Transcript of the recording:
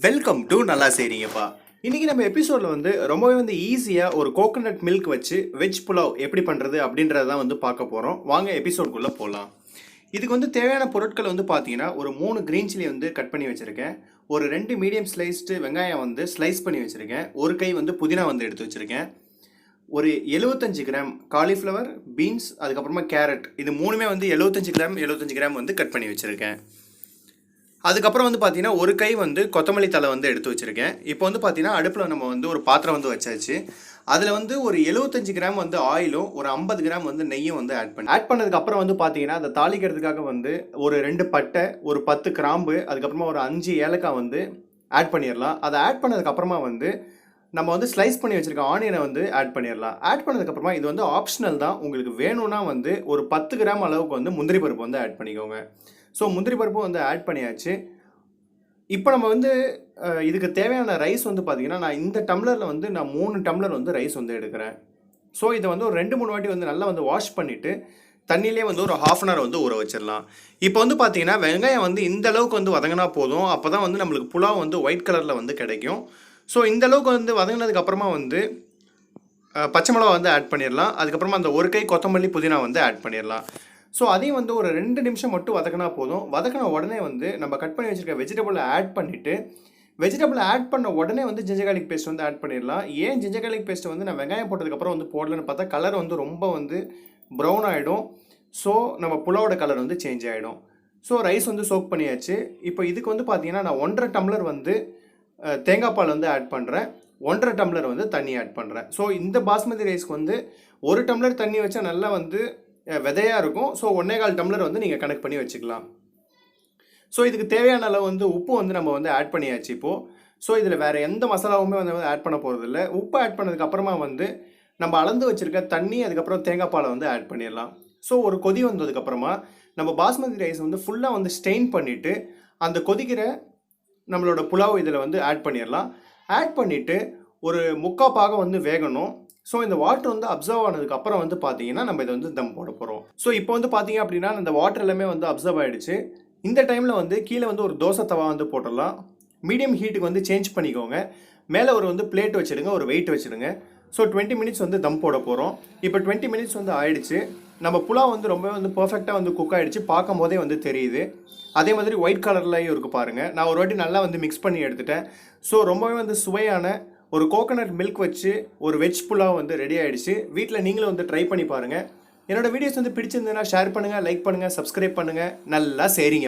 Welcome to நல்லாசேரிங்கப்பா. இன்றைக்கி நம்ம எபிசோடில் ரொம்பவே ஈஸியாக ஒரு கோகோனட் மில்க் வச்சு வெஜ் புலாவ் எப்படி பண்ணுறது அப்படின்றதான் பார்க்க போகிறோம். வாங்க எபிசோடுக்குள்ளே போகலாம். இதுக்கு தேவையான பொருட்கள் பார்த்தீங்கன்னா, ஒரு 3 க்ரீன் சில்லி கட் பண்ணி வச்சுருக்கேன். ஒரு 2 மீடியம் ஸ்லைஸ்டு வெங்காயம் ஸ்லைஸ் பண்ணி வச்சுருக்கேன். ஒரு கை புதினா எடுத்து வச்சுருக்கேன். ஒரு 75 கிராம் காலிஃப்ளவர், பீன்ஸ், அதுக்கப்புறமா கேரட், இது மூணுமே 75 கிராம் கட் பண்ணி வச்சுருக்கேன். அதுக்கப்புறம் பார்த்தீங்கன்னா ஒரு கை கொத்தமல்லி தலை எடுத்து வச்சுருக்கேன். இப்போ பார்த்தீங்கன்னா அடுப்பில் நம்ம ஒரு பாத்திரம் வச்சாச்சு. அதில் ஒரு 75 கிராம் ஆயிலும் ஒரு 50 கிராம் நெய்யும் ஆட் பண்ணதுக்கப்புறம் பார்த்தீங்கன்னா அதை தாளிக்கிறதுக்காக ஒரு 2 பட்டை, ஒரு 10 கிராம்பு, அதுக்கப்புறமா ஒரு 5 ஏலக்காய் ஆட் பண்ணிடலாம். அதை ஆட் பண்ணதுக்கப்புறமா நம்ம ஸ்லைஸ் பண்ணி வச்சுருக்க ஆனியனை ஆட் பண்ணிடலாம். ஆட் பண்ணதுக்கப்புறமா இது ஆப்ஷனல் தான். உங்களுக்கு வேணும்னா ஒரு 10 கிராம் அளவுக்கு முந்திரி பருப்பு ஆட் பண்ணிக்கோங்க. ஸோ முந்திரி பருப்பும் ஆட் பண்ணியாச்சு. இப்போ நம்ம இதுக்கு தேவையான ரைஸ் பார்த்தீங்கன்னா, நான் இந்த டம்ளரில் நான் 3 டம்ளர் ரைஸ் எடுக்கிறேன். ஸோ இதை ஒரு 2-3 வாட்டி நல்லா வாஷ் பண்ணிவிட்டு தண்ணியிலே ஒரு ½ அன் ஹவர் ஊற வச்சிடலாம். இப்போ பார்த்தீங்கன்னா வெங்காயம் இந்த அளவுக்கு வதங்கினா போதும். அப்போ தான் நம்மளுக்கு புலாவ் ஒயிட் கலரில் கிடைக்கும். ஸோ இந்த அளவுக்கு வதங்கினதுக்கப்புறமா பச்சை மிளகா ஆட் பண்ணிடலாம். அதுக்கப்புறமா அந்த ஒரு கை கொத்தமல்லி, புதினா ஆட் பண்ணிடலாம். ஸோ அதையும் ஒரு 2 நிமிஷம் மட்டும் வதக்கினா போதும். வதக்கின உடனே நம்ம கட் பண்ணி வச்சுருக்க வெஜிடபிளை ஆட் பண்ணிவிட்டு, வெஜிடபிளை ஆட் பண்ண உடனே ஜிஞ்சர் கார்லிக் பேஸ்ட் ஆட் பண்ணிடலாம். ஏன் ஜிஞ்சர் கார்லிக் பேஸ்ட் நான் வெங்காயம் போட்டதுக்கப்புறம் போடலன்னு பார்த்தா கலர் ரொம்ப ப்ரௌன் ஆகிடும். ஸோ நம்ம புலாவோட கலர் சேஞ்ச் ஆகிடும். ஸோ ரைஸ் சோக் பண்ணியாச்சு. இப்போ இதுக்கு பார்த்தீங்கன்னா நான் 1.5 டம்ளர் தேங்காய் பால் ஆட் பண்ணுறேன். 1.5 டம்ளர் தண்ணி ஆட் பண்ணுறேன். ஸோ இந்த பாஸ்மதி ரைஸ்க்கு 1 டம்ளர் தண்ணி வச்சா நல்லா விதையாக இருக்கும். ஸோ 1.25 டம்ளர் நீங்கள் கனெக்ட் பண்ணி வச்சுக்கலாம். ஸோ இதுக்கு தேவையான அளவு உப்பு நம்ம ஆட் பண்ணியாச்சு இப்போது. ஸோ இதில் வேறு எந்த மசாலாவுமே ஆட் பண்ண போகிறதில்ல. உப்பு ஆட் பண்ணதுக்கப்புறமா நம்ம அளந்து வச்சுருக்க தண்ணி, அதுக்கப்புறம் தேங்காய் பாலை ஆட் பண்ணிடலாம். ஸோ ஒரு கொதி வந்ததுக்கப்புறமா நம்ம பாஸ்மதி ரைஸ் ஃபுல்லாக ஸ்டெயின் பண்ணிவிட்டு அந்த கொதிக்கிற நம்மளோட புலாவ் இதில் ஆட் பண்ணிடலாம். ஆட் பண்ணிவிட்டு ஒரு முக்கால் பாகம் வேகணும். ஸோ இந்த வாட்டர் அப்சர்வ் ஆனதுக்கப்புறம் பார்த்தீங்கன்னா நம்ம இதை தம் போட போகிறோம். ஸோ இப்போ பார்த்தீங்க அப்படின்னா இந்த வாட்டர் எல்லாமே அப்சர்வ் ஆகிடுச்சு. இந்த டைமில் கீழே ஒரு தோசை தவா போட்டுடலாம். மீடியம் ஹீட்டுக்கு சேஞ்ச் பண்ணிக்கோங்க. மேலே ஒரு பிளேட் வச்சுடுங்க, ஒரு வெயிட் வச்சுடுங்க. ஸோ 20 மினிட்ஸ் தம் போட போகிறோம். இப்போ 20 மினிட்ஸ் ஆயிடுச்சு. நம்ம புலாவ் ரொம்பவே பர்ஃபெக்டாக குக் ஆகிடுச்சு. பார்க்கும் போதே தெரியுது. அதே மாதிரி ஒயிட் கலர்லையும் இருக்குது பாருங்கள். நான் ஒரு வாட்டி நல்லா மிக்ஸ் பண்ணி எடுத்துட்டேன். ஸோ ரொம்பவே சுவையான ஒரு கோகோனட் மில்க் வச்சு ஒரு வெஜ் புலாவ் ரெடி ஆகிடுச்சு. வீட்டில் நீங்களும் ட்ரை பண்ணி பாருங்கள். என்னோடய வீடியோஸ் பிடிச்சிருந்ததுன்னா ஷேர் பண்ணுங்கள், லைக் பண்ணுங்கள், சப்ஸ்கிரைப் பண்ணுங்கள். நல்லா செய்றீங்க.